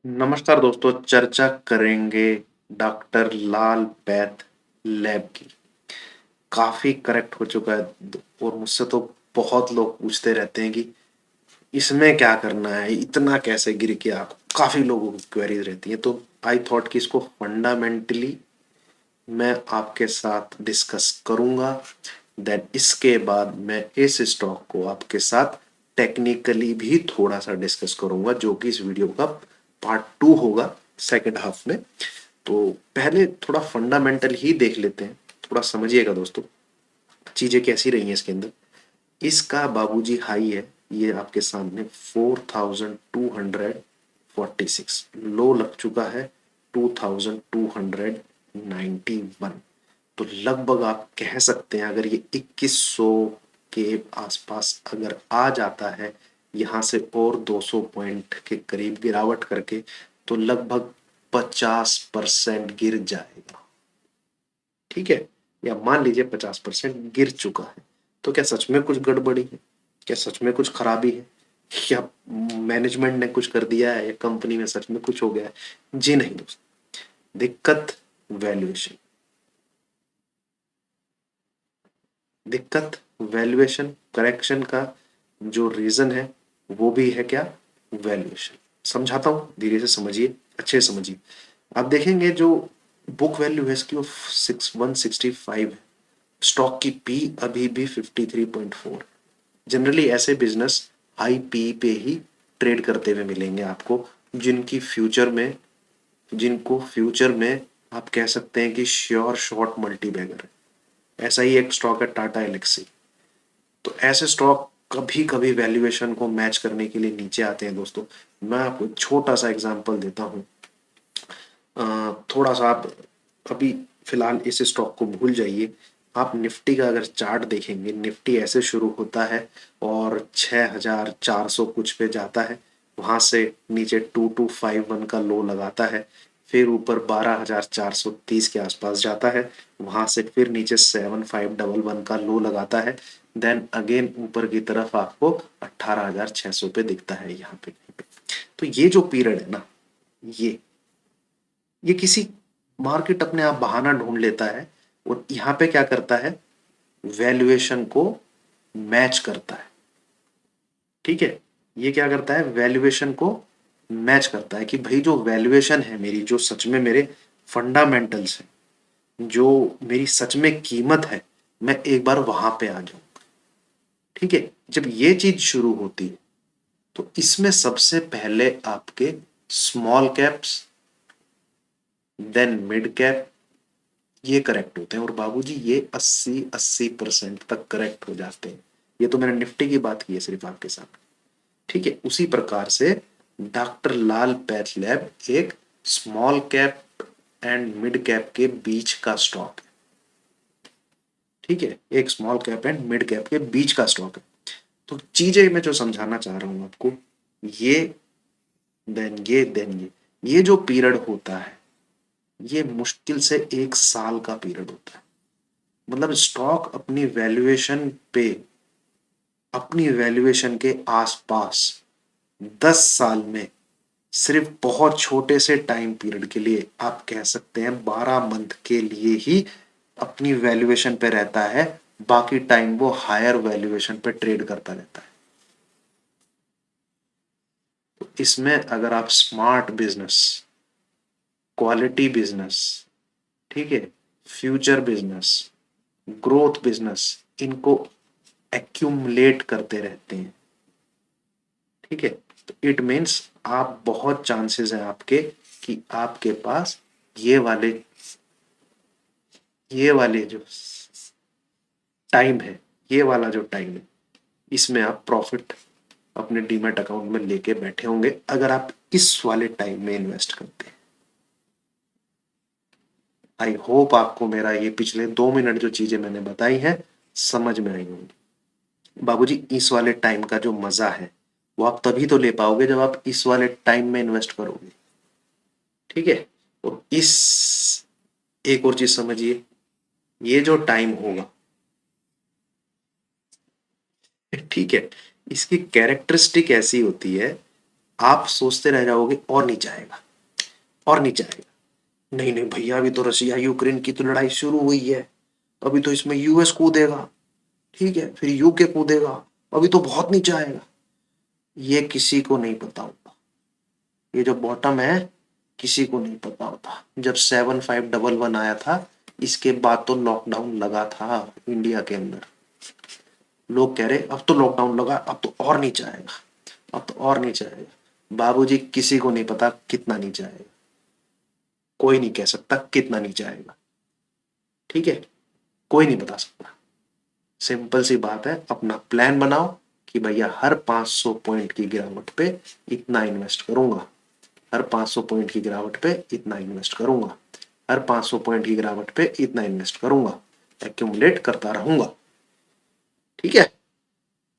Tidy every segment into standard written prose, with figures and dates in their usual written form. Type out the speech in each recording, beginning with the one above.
नमस्कार दोस्तों, चर्चा करेंगे डॉक्टर लाल पैथ लैब की। काफ़ी करेक्ट हो चुका है और मुझसे तो बहुत लोग पूछते रहते हैं कि इसमें क्या करना है, इतना कैसे गिर गया? काफ़ी लोगों की क्वेरीज रहती हैं, तो आई थॉट कि इसको फंडामेंटली मैं आपके साथ डिस्कस करूंगा। देन इसके बाद मैं इस स्टॉक को आपके साथ टेक्निकली भी थोड़ा सा डिस्कस करूंगा, जो कि इस वीडियो का पार्ट 2 होगा सेकंड हाफ में। तो पहले थोड़ा फंडामेंटल ही देख लेते हैं, थोड़ा समझिएगा दोस्तों चीजें कैसी रही हैं इसके अंदर। इसका बाबूजी हाई है, ये आपके सामने 4246, लो लग चुका है 2291। तो लगभग आप कह सकते हैं अगर ये 2100 के आसपास अगर आ जाता है यहां से और 200 पॉइंट के करीब गिरावट करके, तो लगभग 50% गिर जाएगा। ठीक है, या मान लीजिए 50% गिर चुका है। तो क्या सच में कुछ गड़बड़ी है? क्या सच में कुछ खराबी है? या मैनेजमेंट ने कुछ कर दिया है या कंपनी में सच में कुछ हो गया है? जी नहीं दोस्त, दिक्कत वैल्यूएशन। दिक्कत वैल्यूएशन करेक्शन का जो रीजन है वो भी है क्या? वैल्यूएशन। समझाता हूं, धीरे से समझिए, अच्छे से समझिए। आप देखेंगे जो बुक वैल्यू है इसकी वो 165 है। स्टॉक की पी अभी भी 53.4। जनरली ऐसे बिजनेस हाई पी पे ही ट्रेड करते हुए मिलेंगे आपको, जिनकी फ्यूचर में जिनको फ्यूचर में आप कह सकते हैं कि श्योर शॉर्ट मल्टी बैगर है। ऐसा ही एक स्टॉक है टाटा एलेक्सी। तो ऐसे स्टॉक कभी कभी वैल्यूएशन को मैच करने के लिए नीचे आते हैं दोस्तों। मैं आपको छोटा सा एग्जांपल देता हूँ। थोड़ा सा आप अभी फिलहाल इस स्टॉक को भूल जाइए। आप निफ्टी का अगर चार्ट देखेंगे, निफ्टी ऐसे शुरू होता है और 6400 कुछ पे जाता है। वहां से नीचे 2251 का लो लगाता है, फिर ऊपर 12430 के आसपास जाता है। वहां से फिर नीचे 7511 का लो लगाता है। देन अगेन ऊपर की तरफ आपको 18600 पे दिखता है यहाँ पे। तो ये जो पीरियड है ना, ये ये किसी मार्केट अपने आप बहाना ढूंढ लेता है और यहाँ पे क्या करता है, वैल्यूएशन को मैच करता है। ठीक है, ये क्या करता है, वैल्यूएशन को मैच करता है कि भाई जो वैल्यूएशन है मेरी, जो सच में मेरे फंडामेंटल्स है, जो मेरी सच में कीमत है, मैं एक बार वहां पे आ जाऊं। ठीक है, जब ये चीज शुरू होती है तो इसमें सबसे पहले आपके small caps, then mid cap, ये करेक्ट होते हैं। और बाबूजी ये 80% तक करेक्ट हो जाते हैं। ये तो मैंने निफ्टी की बात की है सिर्फ आपके साथ। ठीक है, उसी प्रकार से डॉक्टर लाल पैथ लैब एक small cap and mid cap के बीच का स्टॉक है। ठीक है, एक small cap and mid cap के बीच का स्टॉक है। तो चीजें मैं जो समझाना चाह रहा हूं आपको, ये देन ये जो पीरियड होता है, ये मुश्किल से 1 साल का पीरियड होता है। मतलब स्टॉक अपनी वैल्यूएशन के आसपास 10 साल में सिर्फ बहुत छोटे से टाइम पीरियड के लिए, आप कह सकते हैं 12 मंथ के लिए ही अपनी वैल्यूएशन पे रहता है। बाकी टाइम वो हायर वैल्यूएशन पे ट्रेड करता रहता है। तो इसमें अगर आप स्मार्ट बिजनेस, क्वालिटी बिजनेस, ठीक है, फ्यूचर बिजनेस, ग्रोथ बिजनेस, इनको एक्यूमुलेट करते रहते हैं, ठीक है, तो इट मीन्स आप बहुत चांसेस हैं आपके कि आपके पास ये वाले ये वाले जो टाइम है, ये वाला जो टाइम है, इसमें आप प्रॉफिट अपने डीमैट अकाउंट में लेके बैठे होंगे अगर आप इस वाले टाइम में इन्वेस्ट करते हैं। आई होप आपको मेरा ये पिछले 2 मिनट जो चीजें मैंने बताई हैं समझ में आई होंगी। बाबूजी इस वाले टाइम का जो मजा है वो आप तभी तो ले पाओगे जब आप इस वाले टाइम में इन्वेस्ट करोगे। ठीक है, और इस एक और चीज समझिए, ये जो टाइम होगा, ठीक है, इसकी कैरेक्टरिस्टिक ऐसी होती है, आप सोचते रह जाओगे और नीचे आएगा और नीचे आएगा। नहीं नहीं भैया, अभी तो रशिया यूक्रेन की तो लड़ाई शुरू हुई है, अभी तो इसमें यूएस कूदेगा, ठीक है, फिर यूके कूदेगा, अभी तो बहुत नीचे आएगा। ये किसी को नहीं पता होता, ये जो बॉटम है किसी को नहीं पता होता। जब 7511 आया था, इसके बाद तो लॉकडाउन लगा था इंडिया के अंदर। लोग कह रहे अब तो लॉकडाउन लगा, अब तो और नीचे आएगा, अब तो और नीचे आएगा। बाबूजी किसी को नहीं पता कितना नीचे आएगा, कोई नहीं कह सकता कितना नीचे आएगा, ठीक है, कोई नहीं बता सकता। सिंपल सी बात है, अपना प्लान बनाओ कि भैया हर 500 पॉइंट की गिरावट पे इतना इन्वेस्ट करूंगा, हर 500 पॉइंट की गिरावट पे इतना इन्वेस्ट करूंगा, हर 500 पॉइंट की गिरावट पे इतना इन्वेस्ट करूंगा, एक्यूमुलेट करता रहूंगा, ठीक है।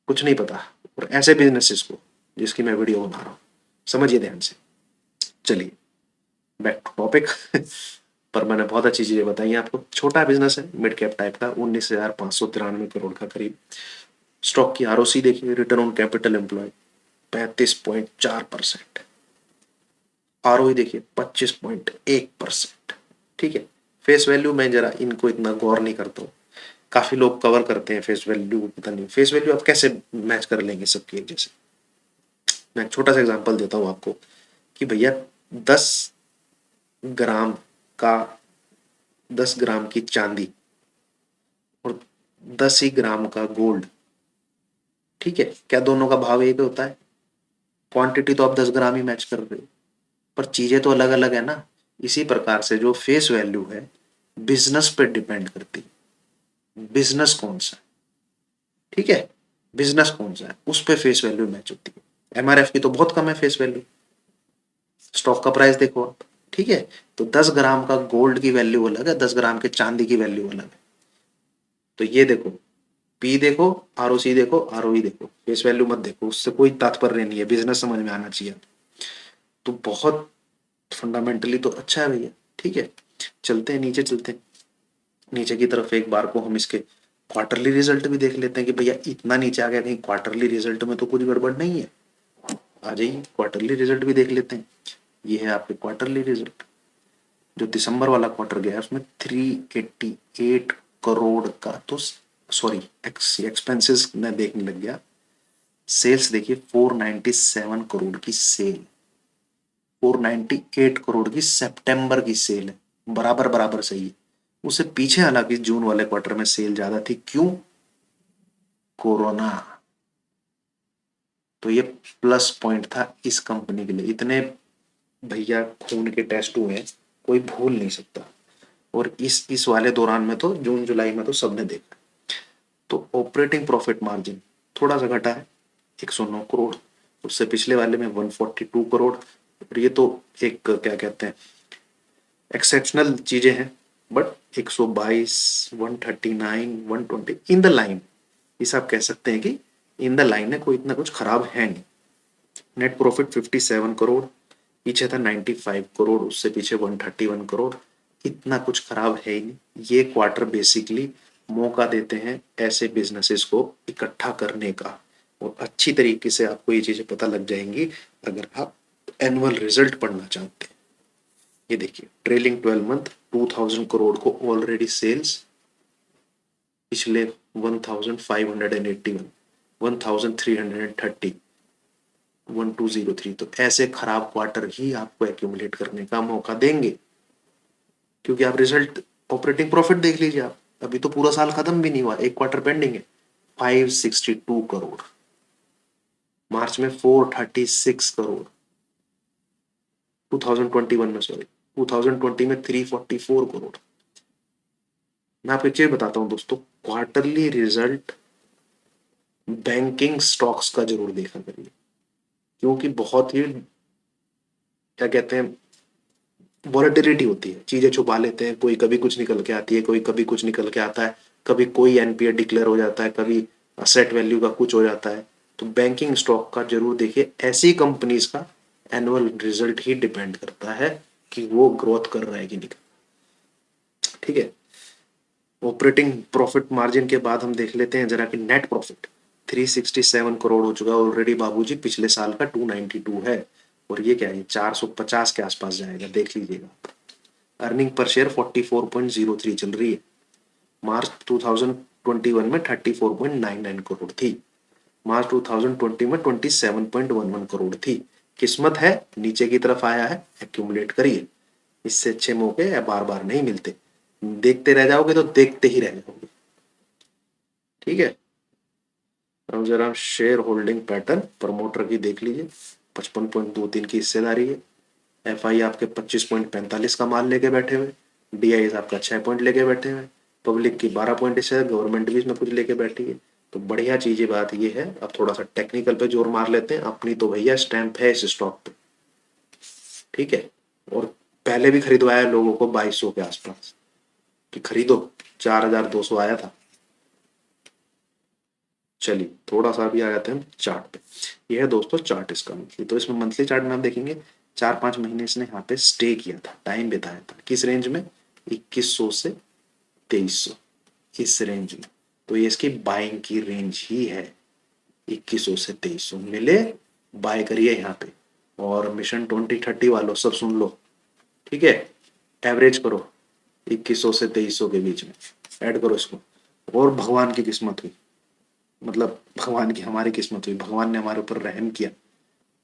कुछ नहीं पता। और ऐसे बिजनेसेस को जिसकी मैं वीडियो बना रहा हूं, समझिए ध्यान से। चलिए बैक टू टॉपिक। पर मैंने बहुत अच्छी चीजें बताई आपको। छोटा बिजनेस है, मिड कैप टाइप का, 19,593 करोड़ का करीब। स्टॉक की आरओसी देखिए, return on capital employ 35.4%, ROE देखिए 25.1%, ठीक है। फेस वैल्यू मैं जरा इनको इतना गौर नहीं करता हूँ, काफी लोग कवर करते हैं फेस वैल्यू, पता नहीं फेस वैल्यू आप कैसे मैच कर लेंगे सबके एक जैसे। मैं एक छोटा सा एग्जांपल देता हूँ आपको कि भैया 10 ग्राम का 10 ग्राम की चांदी और 10 ही ग्राम का गोल्ड, ठीक है, क्या दोनों का भाव एक होता है? क्वांटिटी तो आप 10 ग्राम ही मैच कर रहे हो, पर चीजें तो अलग अलग है ना। इसी प्रकार से जो फेस वैल्यू है बिजनेस पे डिपेंड करती है, बिजनेस कौन सा है, ठीक है, बिजनेस कौन सा है उस पे फेस वैल्यू मैच होती है। एमआरएफ की तो बहुत कम है फेस वैल्यू, स्टॉक का प्राइस देखो आप, ठीक है। तो 10 ग्राम का गोल्ड की वैल्यू अलग है, 10 ग्राम के चांदी की वैल्यू अलग है। तो ये देखो, पी देखो, आरओसी देखो, आरओई देखो, फेस वैल्यू मत देखो, उससे कोई तात्पर्य नहीं है, बिजनेस समझ में आना चाहिए। तो बहुत फंडामेंटली तो अच्छा है भैया, ठीक है। चलते हैं नीचे, चलते हैं नीचे की तरफ। एक बार को हम इसके क्वार्टरली रिजल्ट भी देख लेते हैं कि भैया इतना नीचे आ गया, कहीं क्वार्टरली रिजल्ट में तो कुछ गड़बड़ नहीं है। आ जाइए क्वार्टरली रिजल्ट भी देख लेते हैं। ये है आपके क्वार्टरली रिजल्ट। जो दिसंबर वाला क्वार्टर गया है उसमें 388 करोड़ का तो, सॉरी एक्सपेंसेस मैं देखने लग गया। सेल्स देखिए 497 करोड़ की सेल, 498 करोड़ की सितंबर की सेल है, बराबर बराबर सही है। उससे पीछे हालांकि जून वाले क्वार्टर में सेल ज्यादा थी, क्यों? कोरोना। तो ये प्लस पॉइंट था इस कंपनी के लिए। इतने भैया खून के टेस्ट हुए हैं, कोई भूल नहीं सकता। और इस वाले दौरान में तो जून जुलाई में तो सबने देखा। तो ऑपरेटिंग प्रॉफिट मार्जिन थोड़ा सा घटा है, 109 करोड़, उससे पिछले वाले में 142 करोड़। और ये तो एक क्या कहते हैं, एक्सेप्शनल चीजें हैं, बट 122, 139, 120 इन द लाइन, इस आप कह सकते हैं कि इन द लाइन है, कोई इतना कुछ खराब है नहीं। नेट प्रॉफिट 57 करोड़, पीछे था 95 करोड़, उससे पीछे 131 करोड़, इतना कुछ खराब है ही नहीं। ये क्वार्टर बेसिकली मौका देते हैं ऐसे बिजनेसेस को इकट्ठा करने का, और अच्छी तरीके से आपको ये चीजें पता लग जाएंगी अगर आप एनुअल रिजल्ट पढ़ना चाहते हैं। ये देखिए ट्रेलिंग 12 मंथ 2000 करोड़ को ऑलरेडी सेल्स, पिछले 1581, 1330, 1203। तो ऐसे खराब क्वार्टर ही आपको एक्यूमुलेट करने का मौका देंगे, क्योंकि आप रिजल्ट ऑपरेटिंग प्रॉफिट देख लीजिए आप, अभी तो पूरा साल खत्म भी नहीं हुआ, एक क्वार्टर पेंडिंग है। 562 करोड़, मार्च में 436 करोड़, 2021 में, सॉरी 2020 में 344 करोड़। मैं आपको एक चीज बताता हूं दोस्तों, क्वार्टरली रिजल्ट बैंकिंग स्टॉक्स का जरूर देखा करिए, क्योंकि बहुत ही क्या कहते हैं, वॉलेटिलिटी होती है, चीजें छुपा लेते हैं, कोई कभी कुछ निकल के आती है, कोई कभी कुछ निकल के आता है, कभी कोई एनपीए डिक्लेयर हो जाता है, कभी असेट वैल्यू का कुछ हो जाता है। तो बैंकिंग स्टॉक का जरूर देखिए, ऐसी कंपनीज का एनुअल रिजल्ट ही डिपेंड करता है कि वो ग्रोथ कर रहा है कि नहीं, ठीक है। ऑपरेटिंग प्रॉफिट मार्जिन के बाद हम देख लेते हैं जरा कि नेट प्रॉफिट। 367 करोड़ हो चुका ऑलरेडी बाबूजी, पिछले साल का 292 है, और ये क्या है 450 के आसपास जाएगा, देख लीजिएगा। अर्निंग पर शेयर 44.03 चल रही है। मार्च 2021 में 34.99 करोड़ थी, मार्च 2020 में 27.11 करोड़ थी। किस्मत है, नीचे की तरफ आया है, एक्यूमुलेट करिए, इससे अच्छे मौके बार बार नहीं मिलते। देखते रह जाओगे तो देखते ही रह जाओगे, ठीक है। अब जरा शेयर होल्डिंग पैटर्न प्रमोटर की देख लीजिए, 55.23 की हिस्सेदारी है। एफ आई आपके 25.45 का माल लेके बैठे हुए, डी आई आपका 6 पॉइंट लेके बैठे हुए, पब्लिक की 12 पॉइंट हिस्सा, गवर्नमेंट भी इसमें कुछ लेके बैठी है। तो बढ़िया चीज ये बात ये है। अब थोड़ा सा टेक्निकल पे जोर मार लेते हैं, अपनी तो भैया स्टैंप है इस स्टॉक पे, ठीक है। और पहले भी खरीदवाया लोगों को 2200 के आसपास कि खरीदो, 4200 आया था। चलिए थोड़ा सा भी आ जाते हैं हम चार्ट पे। ये है दोस्तों चार्ट इसका मंथली। तो इसमें मंथली चार्ट में आप देखेंगे 4-5 महीने इसने यहाँ पे स्टे किया था, टाइम बिताया था, किस रेंज में, 2100 से 2300, इस रेंज में। तो ये इसकी बाइंग की रेंज ही है, 2100 से 2300 मिले बाय करिए यहाँ पे। और मिशन 2030 वालों सब सुन लो, ठीक है, एवरेज करो 2100 से 2300 के बीच में, ऐड करो इसको। और भगवान की किस्मत हुई, मतलब भगवान की हमारी किस्मत हुई, भगवान ने हमारे ऊपर रहम किया,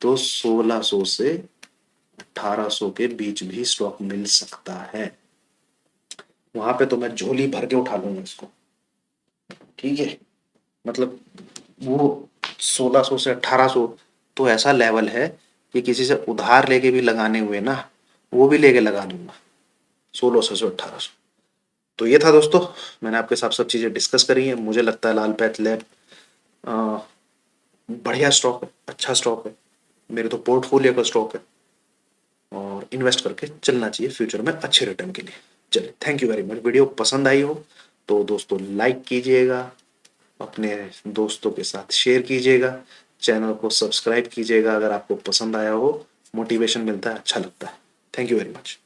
तो 1600 से 1800 के बीच भी स्टॉक मिल सकता है। वहां पे तो मैं झोली भर के उठा लूंगा इसको, ठीक है। मतलब वो 1600 से 1800 तो ऐसा लेवल है कि किसी से उधार लेके भी लगाने हुए ना, वो भी लेके लगा दूंगा 1600 से 1800। तो ये था दोस्तों, मैंने आपके साथ सब चीजें डिस्कस करी हैं। मुझे लगता है लाल पैथ लैब बढ़िया स्टॉक है, अच्छा स्टॉक है, मेरे तो पोर्टफोलियो का स्टॉक है, और इन्वेस्ट करके चलना चाहिए फ्यूचर में अच्छे रिटर्न के लिए। चलिए thank you very much. Video पसंद आई हो तो दोस्तों लाइक कीजिएगा, अपने दोस्तों के साथ शेयर कीजिएगा, चैनल को सब्सक्राइब कीजिएगा अगर आपको पसंद आया हो, मोटिवेशन मिलता है, अच्छा लगता है। Thank you very much.